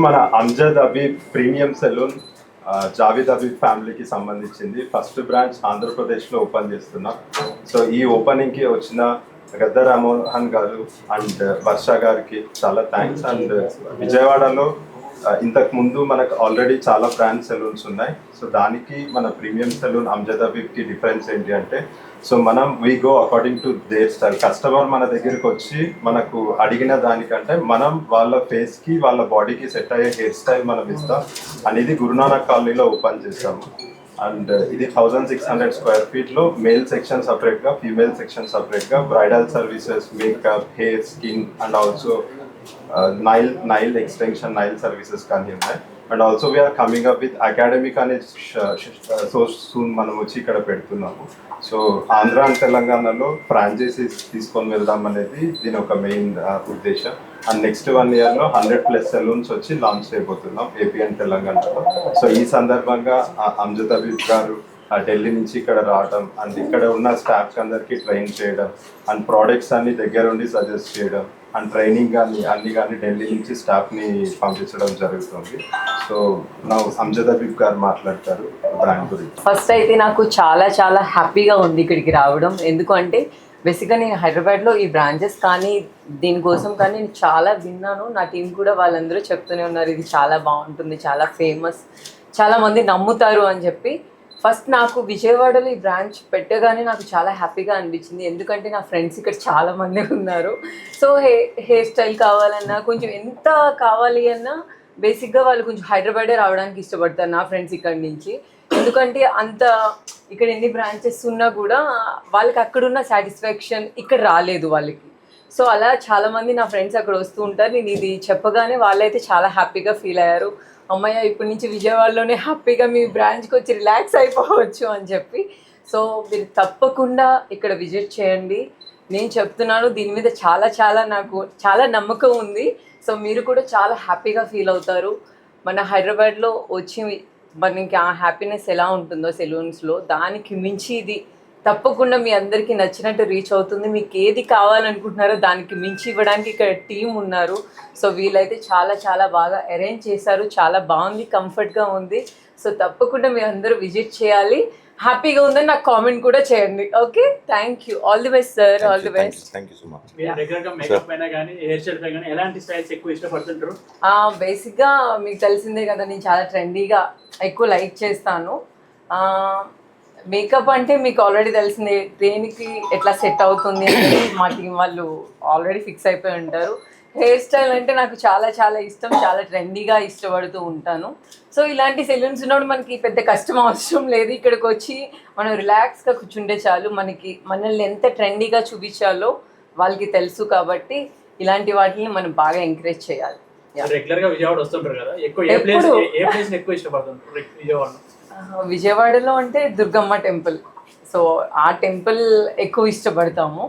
మన Amjad అబీబ్ premium salon Javed అబీబ్ ఫ్యామిలీకి సంబంధించింది. ఫస్ట్ బ్రాంచ్ ఆంధ్రప్రదేశ్లో ఓపెన్ చేస్తున్నాం. సో ఈ ఓపెనింగ్కి వచ్చిన గద్ద రామ్మోహన్ గారు అండ్ వర్ష గారికి చాలా థ్యాంక్స్. అండ్ విజయవాడలో ఇంతకు ముందు మనకు ఆల్రెడీ చాలా బ్రాండ్ సెలూన్స్ ఉన్నాయి. సో దానికి మన ప్రీమియం సెలూన్ అంజద్ అబీబ్కి డిఫరెన్స్ ఏంటి అంటే, సో మనం we go according to their style. Customer మన దగ్గరికి వచ్చి మనకు అడిగిన దానికంటే మనం వాళ్ళ ఫేస్కి వాళ్ళ బాడీకి సెట్ అయ్యే హెయిర్ స్టైల్ మనం ఇస్తాం అనేది గురునానక్ కాలనీలో ఓపెన్ చేసాము. అండ్ ఇది 1600 స్క్వేర్ ఫీట్లో మేల్ సెక్షన్ సపరేట్గా, ఫీమేల్ సెక్షన్ సపరేట్గా, bridal services, makeup, hair, skin and also nail extension, nail services కానీ ఉన్నాయి. And also we're coming up with academic అనే సూన్ మనం వచ్చి ఇక్కడ పెడుతున్నాము. సో ఆంధ్ర అండ్ తెలంగాణలో ఫ్రాంచైజీస్ తీసుకొని వెళ్దాం అనేది దీని ఒక మెయిన్ ఉద్దేశం. అండ్ నెక్స్ట్ 1 yearలో 100+ సెలూన్స్ వచ్చి లాంచ్ చేయబోతున్నాం ఏపీ అండ్ తెలంగాణలో. సో ఈ సందర్భంగా అంజద్ అబీబ్ గారు ఢిల్లీ నుంచి ఇక్కడ రావడం అండ్ ఇక్కడ ఉన్న స్టాఫ్ అందరికీ ట్రైన్ చేయడం అండ్ ప్రోడక్ట్స్ అన్ని దగ్గరుండి సజెస్ట్ చేయడం అండ్ ట్రైనింగ్ కానీ అన్ని కానీ ఢిల్లీ నుంచి స్టాఫ్ని పంపించడం జరుగుతుంది. సో నా అంజద్ అబీబ్ గారు మాట్లాడతారు బ్రాండ్ గురించి. ఫస్ట్ అయితే నాకు చాలా చాలా హ్యాపీగా ఉంది ఇక్కడికి రావడం. ఎందుకంటే బేసిక్గా నేను హైదరాబాద్లో ఈ బ్రాంచెస్ కానీ దీనికోసం కానీ నేను చాలా విన్నాను. నా టీం కూడా వాళ్ళందరూ చెప్తూనే ఉన్నారు ఇది చాలా బాగుంటుంది, చాలా ఫేమస్, చాలామంది నమ్ముతారు అని చెప్పి. ఫస్ట్ నాకు విజయవాడలో ఈ బ్రాంచ్ పెట్టగానే నాకు చాలా హ్యాపీగా అనిపించింది. ఎందుకంటే నా ఫ్రెండ్స్ ఇక్కడ చాలామంది ఉన్నారు. సో హెయిర్ స్టైల్ కావాలన్నా కొంచెం ఎంత కావాలి అన్నా బేసిక్గా వాళ్ళు కొంచెం హైదరాబాదే రావడానికి ఇష్టపడతారు నా ఫ్రెండ్స్ ఇక్కడ నుంచి. ఎందుకంటే అంత ఇక్కడ ఎన్ని బ్రాంచెస్ ఉన్నా కూడా వాళ్ళకి అక్కడున్న సాటిస్ఫాక్షన్ ఇక్కడ రాలేదు వాళ్ళకి. సో అలా చాలామంది నా ఫ్రెండ్స్ అక్కడ వస్తూ ఉంటారు. నేను ఇది చెప్పగానే వాళ్ళైతే చాలా హ్యాపీగా ఫీల్ అయ్యారు. అమ్మయ్య ఇప్పటి నుంచి విజయవాడలోనే హ్యాపీగా మీ బ్రాంచ్కి వచ్చి రిలాక్స్ అయిపోవచ్చు అని చెప్పి. సో మీరు తప్పకుండా ఇక్కడ విజిట్ చేయండి. నేను చెప్తున్నాను దీని మీద చాలా చాలా నాకు చాలా నమ్మకం ఉంది. సో మీరు కూడా చాలా హ్యాపీగా ఫీల్ అవుతారు. మన హైదరాబాద్లో వచ్చి మనకి ఆ హ్యాపీనెస్ ఎలా ఉంటుందో సెలూన్స్లో దానికి మించి ఇది తప్పకుండా మీ అందరికీ నచ్చినట్టు రీచ్ అవుతుంది. మీకు ఏది కావాలనుకుంటున్నారో దానికి మించి ఇవ్వడానికి ఇక్కడ టీం ఉన్నారు. సో వీళ్ళైతే చాలా చాలా బాగా అరేంజ్ చేశారు. చాలా బాగుంది, కంఫర్ట్గా ఉంది. సో తప్పకుండా మీరు అందరూ విజిట్ చేయాలి. హ్యాపీగా ఉందని నాకు కామెంట్ కూడా చేయండి. Okay, thank you. All the best sir, all the best. బేసిక్గా మీకు తెలిసిందే కదా, నేను చాలా ట్రెండీగా ఎక్కువ లైక్ చేస్తాను. మేకప్ అంటే మీకు ఆల్రెడీ తెలిసిందే, దేనికి ఎట్లా సెట్ అవుతుంది అనేది మా టీం వాళ్ళు ఆల్రెడీ ఫిక్స్ అయిపోయి ఉంటారు. హెయిర్ స్టైల్ అంటే నాకు చాలా చాలా ఇష్టం, చాలా ట్రెండీగా ఇష్టపడుతూ ఉంటాను. సో ఇలాంటి సెలూన్స్ ఉన్నప్పుడు మనకి పెద్ద కష్టం అవసరం లేదు. ఇక్కడికి వచ్చి మనం రిలాక్స్గా కూర్చుంటే చాలు. మనల్ని ఎంత ట్రెండీగా చూపించాలో వాళ్ళకి తెలుసు. కాబట్టి ఇలాంటి వాటిని మనం బాగా ఎంకరేజ్ చేయాలి. రెగ్యులర్గా విజయవాడ వస్తుంటారు కదా, ఎక్కువ ఇష్టపడుతుంటారు విజయవాడలో అంటే దుర్గమ్మ టెంపుల్. సో ఆ టెంపుల్ ఎక్కువ ఇష్టపడతాము.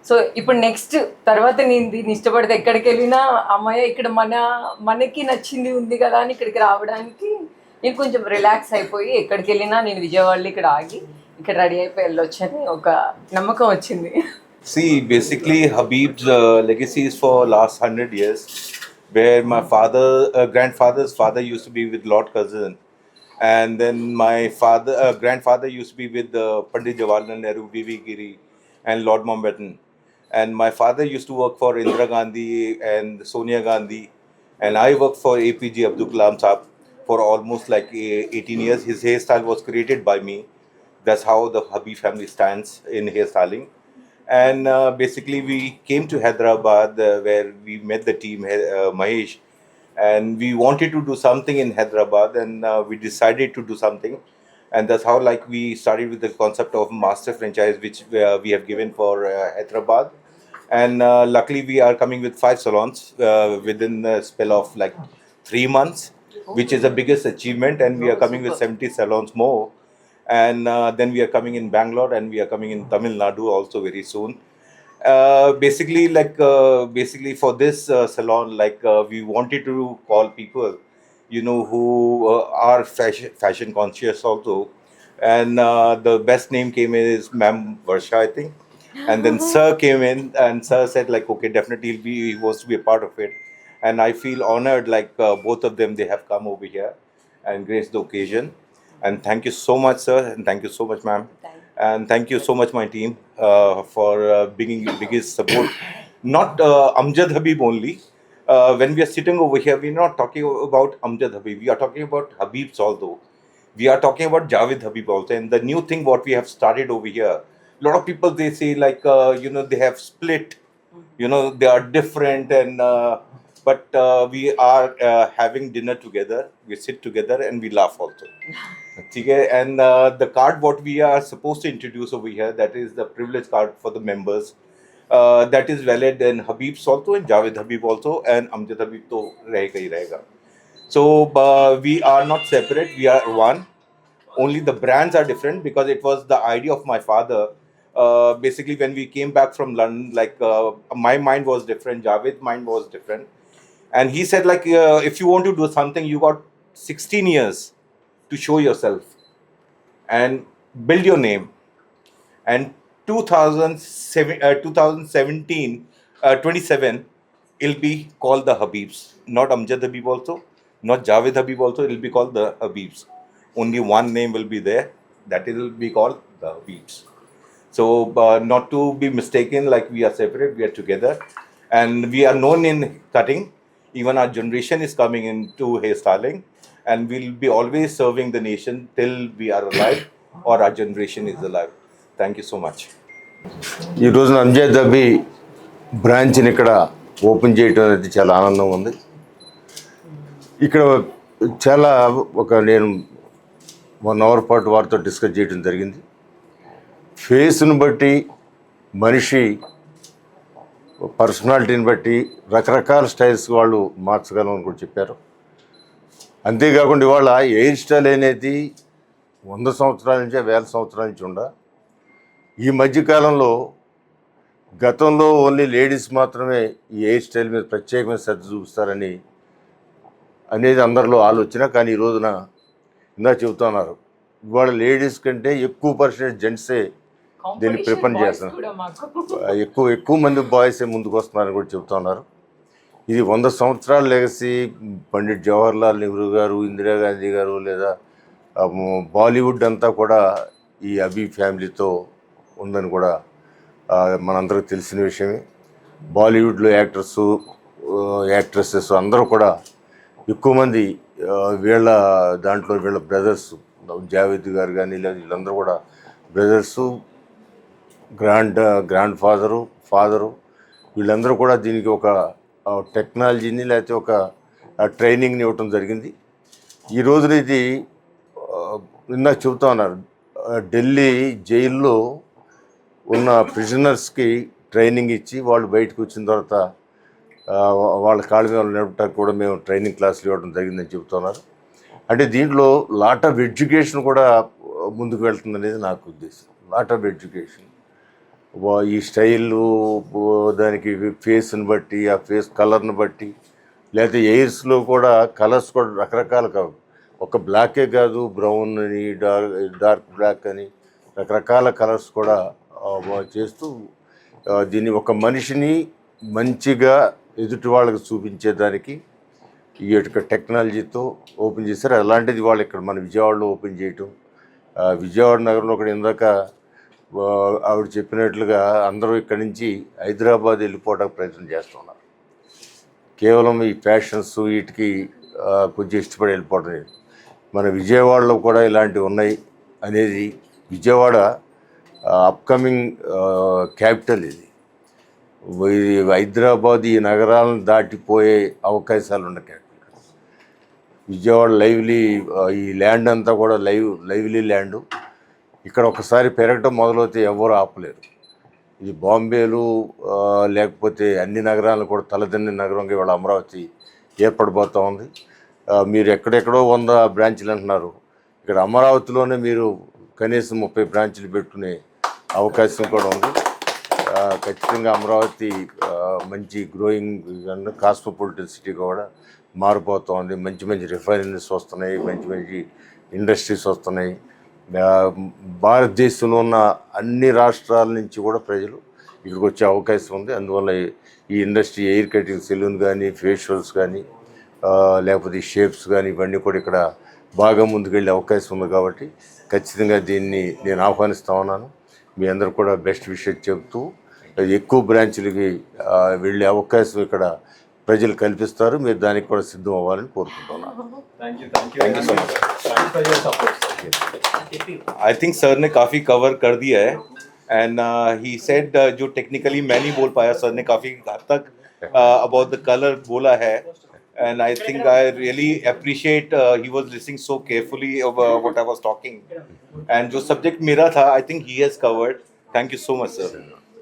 సో ఇప్పుడు నెక్స్ట్ తర్వాత నేను దీన్ని ఇష్టపడితే ఎక్కడికి వెళ్ళినా అమ్మాయి ఇక్కడ మనకి నచ్చింది ఉంది కదా అని ఇక్కడికి రావడానికి నేను కొంచెం రిలాక్స్ అయిపోయి ఎక్కడికి వెళ్ళినా నేను విజయవాడలో ఇక్కడ ఆగి ఇక్కడ రెడీ అయిపోయి వెళ్ళొచ్చని ఒక నమ్మకం వచ్చింది. See, basically Habib's legacy is for last 100 years, where my grandfather's father used to be with Lord Curzon, and then my grandfather used to be with Pandit Jawaharlal Nehru, V.V. Giri, and Lord Mountbatten. And my father used to work for Indira Gandhi and Sonia Gandhi, and I worked for APJ Abdul Kalam Saab for almost like 18 years. His hairstyle was created by me. That's how the Habib family stands in hairstyling. And basically we came to Hyderabad where we met the team, Mahesh, and we wanted to do something in Hyderabad, and we decided to do something. And that's how like we started with the concept of master franchise, which we have given for Hyderabad. And luckily we are coming with 5 salons within a spell of like 3 months, which is the biggest achievement. And we are coming with 70 salons more. And then we are coming in Bangalore, and we are coming in Tamil Nadu also very soon. Basically for this salon, we wanted to call people, who are fashion conscious also. And the best name came in is Ma'am Varsha, I think. And then Sir came in, and Sir said okay, definitely he wants to be a part of it. and I feel honored, like both of them, they have come over here and graced the occasion. And thank you so much, sir, and thank you so much, ma'am. And thank you so much, my team, for bringing biggest support. Not Amjad Habib only. When we are sitting over here, we're not talking about Amjad Habib. We are talking about Habibs also. We are talking about Javed Habib also. And the new thing what we have started over here, a lot of people, they say like, they have split, they are different, and but we are having dinner together. We sit together and we laugh also. Okay? And the card what we are supposed to introduce over here, that is the privilege card for the members. That is valid in Habib's also, and Javed Habib also, and Amjad Habib to rahega hi rahega. So we are not separate, we are one. Only the brands are different, because it was the idea of my father. Basically, when we came back from London, like my mind was different, Javed's mind was different. And he said, like, if you want to do something, you got 16 years to show yourself and build your name. And 27, it'll be called the Habibs. Not Amjad Habib also, not Javed Habib also, it'll be called the Habibs. Only one name will be there, that will be called the Habibs. So not to be mistaken, like we are separate, we are together. And we are known in cutting. Even our generation is coming into hairstyling. And we'll be always serving the nation till we are alive or our generation is alive. Thank you so much. ఈ రోజున Amjad hubby బ్రాంచ్ని ఇక్కడ open చేయడం అనేది చాలా ఆనందంగా ఉంది. ఇక్కడ చాలా నేను 1 అవర్ పాటు వారితో డిస్కస్ చేయడం జరిగింది. ఫేస్ను బట్టి, మనిషి పర్సనాలిటీని బట్టి రకరకాల స్టైల్స్ వాళ్ళు మార్చగలం అని కూడా చెప్పారు. అంతేకాకుండా ఇవాళ హెయిర్ స్టైల్ అనేది 100 సంవత్సరాల నుంచి 1000 సంవత్సరాల నుంచి ఈ మధ్యకాలంలో, గతంలో ఓన్లీ లేడీస్ మాత్రమే ఈ హెయిర్ స్టైల్ మీద ప్రత్యేకమైన శ్రద్ధ చూపిస్తారని అనేది అందరిలో ఆలోచన. కానీ ఈ రోజున ఇందాక చెబుతున్నారు, ఇవాళ లేడీస్ కంటే ఎక్కువ పర్సెంటేజ్ జెంట్సే దీన్ని ప్రిఫర్ చేస్తున్నారు. ఎక్కువ మంది బాయ్సే ముందుకు వస్తున్నారని కూడా చెబుతున్నారు. ఇది 100 సంవత్సరాల లెగసీ. పండిట్ జవహర్లాల్ నెహ్రూ గారు, ఇందిరాగాంధీ గారు, లేదా బాలీవుడ్ అంతా కూడా ఈ హబీబ్ ఫ్యామిలీతో ఉందని కూడా మనందరికీ తెలిసిన విషయమే. బాలీవుడ్లో యాక్ట్రెసెస్ అందరూ కూడా ఎక్కువ మంది వీళ్ళ బ్రదర్స్, జావేద్ గారు కానీ లేదా వీళ్ళందరూ కూడా బ్రదర్సు, గ్రాండ్ ఫాదరు వీళ్ళందరూ కూడా దీనికి ఒక టెక్నాలజీని లేకపోతే ఒక ట్రైనింగ్ని ఇవ్వటం జరిగింది. ఈ రోజున ఇది ఇందాక చెబుతా ఉన్నారు, ఢిల్లీ జైల్లో ఉన్న ప్రిజనర్స్కి ట్రైనింగ్ ఇచ్చి వాళ్ళు బయటకు వచ్చిన తర్వాత వాళ్ళ కాళ్ళ మీద నడపడానికి కూడా మేము ట్రైనింగ్ క్లాసులు ఇవ్వడం జరిగిందని చెబుతున్నారు. అంటే దీంట్లో లాట్ ఆఫ్ ఎడ్యుకేషన్ కూడా ముందుకు వెళ్తుంది అనేది నాకు ఉద్దేశం. లాట్ ఆఫ్ ఎడ్యుకేషన్, ఈ స్టైలు, దానికి ఫేస్ని బట్టి, ఆ ఫేస్ కలర్ని బట్టి, లేకపోతే ఎయిర్స్లో కూడా కలర్స్ కూడా రకరకాలు కావు. ఒక బ్లాకే కాదు, బ్రౌన్ అని, డార్క్ బ్లాక్ అని రకరకాల కలర్స్ కూడా చేస్తూ దీన్ని ఒక మనిషిని మంచిగా ఎదుటి వాళ్ళకి చూపించేదానికి ఈ యొక్క టెక్నాలజీతో ఓపెన్ చేశారు. అలాంటిది వాళ్ళు ఇక్కడ మన విజయవాడలో ఓపెన్ చేయటం, విజయవాడ నగరంలో ఒకటి ఇందాక ఆవిడ చెప్పినట్లుగా అందరూ ఇక్కడి నుంచి హైదరాబాద్ వెళ్ళిపోవడానికి ప్రయత్నం చేస్తున్నారు. కేవలం ఈ ఫ్యాషన్స్ వీటికి కొంచెం ఇష్టపడి వెళ్ళిపోవడం లేదు. మన విజయవాడలో కూడా ఇలాంటివి ఉన్నాయి అనేది, విజయవాడ అప్కమింగ్ క్యాపిటల్ ఇది. హైదరాబాద్ ఈ నగరాలను దాటిపోయే అవకాశాలు ఉన్న క్యాపిటల్ విజయవాడ. ఈ ల్యాండ్ అంతా కూడా లైవ్లీ ల్యాండు. ఇక్కడ ఒకసారి పెరగటం మొదలవుతే ఎవరు ఆపలేరు. ఇది బాంబేలు లేకపోతే అన్ని నగరాలను కూడా తలదన్ని నగరంగా ఇవాళ అమరావతి ఏర్పడిపోతూ ఉంది. మీరు ఎక్కడెక్కడో 100 బ్రాంచ్లు అంటున్నారు, ఇక్కడ అమరావతిలోనే మీరు కనీసం 30 బ్రాంచ్లు పెట్టుకునే అవకాశం కూడా ఉంది. ఖచ్చితంగా అమరావతి మంచి గ్రోయింగ్ కాస్మోపాలిటన్ సిటీ కూడా మారిపోతూ ఉంది. మంచి మంచి రిఫైనరీస్ వస్తున్నాయి, మంచి ఇండస్ట్రీస్ వస్తున్నాయి. భారతదేశంలో ఉన్న అన్ని రాష్ట్రాల నుంచి కూడా ప్రజలు ఇక్కడికి వచ్చే అవకాశం ఉంది. అందువల్ల ఈ ఇండస్ట్రీ ఎయిర్ కటింగ్ సెలూన్ కానీ, ఫేషియల్స్ కానీ, లేకపోతే ఈ షేప్స్ కానీ ఇవన్నీ కూడా ఇక్కడ బాగా ముందుకెళ్ళే అవకాశం ఉంది. కాబట్టి ఖచ్చితంగా దీన్ని నేను ఆహ్వానిస్తా ఉన్నాను. మీ అందరూ కూడా బెస్ట్ విషయం చెబుతూ ఎక్కువ బ్రాంచ్లకి వెళ్ళే అవకాశం ఇక్కడ ప్రజలు కల్పిస్తారు. మీరు దానికి కూడా సిద్ధం అవ్వాలని కోరుకుంటున్నాను. Thank you so much. Thanks for your support, sir. I think sir ने काफ़ी कवर कर दिया है एंड ही सेड जो टेक्निकली मैं नहीं बोल पाया, सर ने काफ़ी हद तक अबाउट द कलर बोला है. And I think I really appreciate he was listening so carefully of what I was talking. And जो subject मेरा था, I think he has covered. Thank you so much, sir.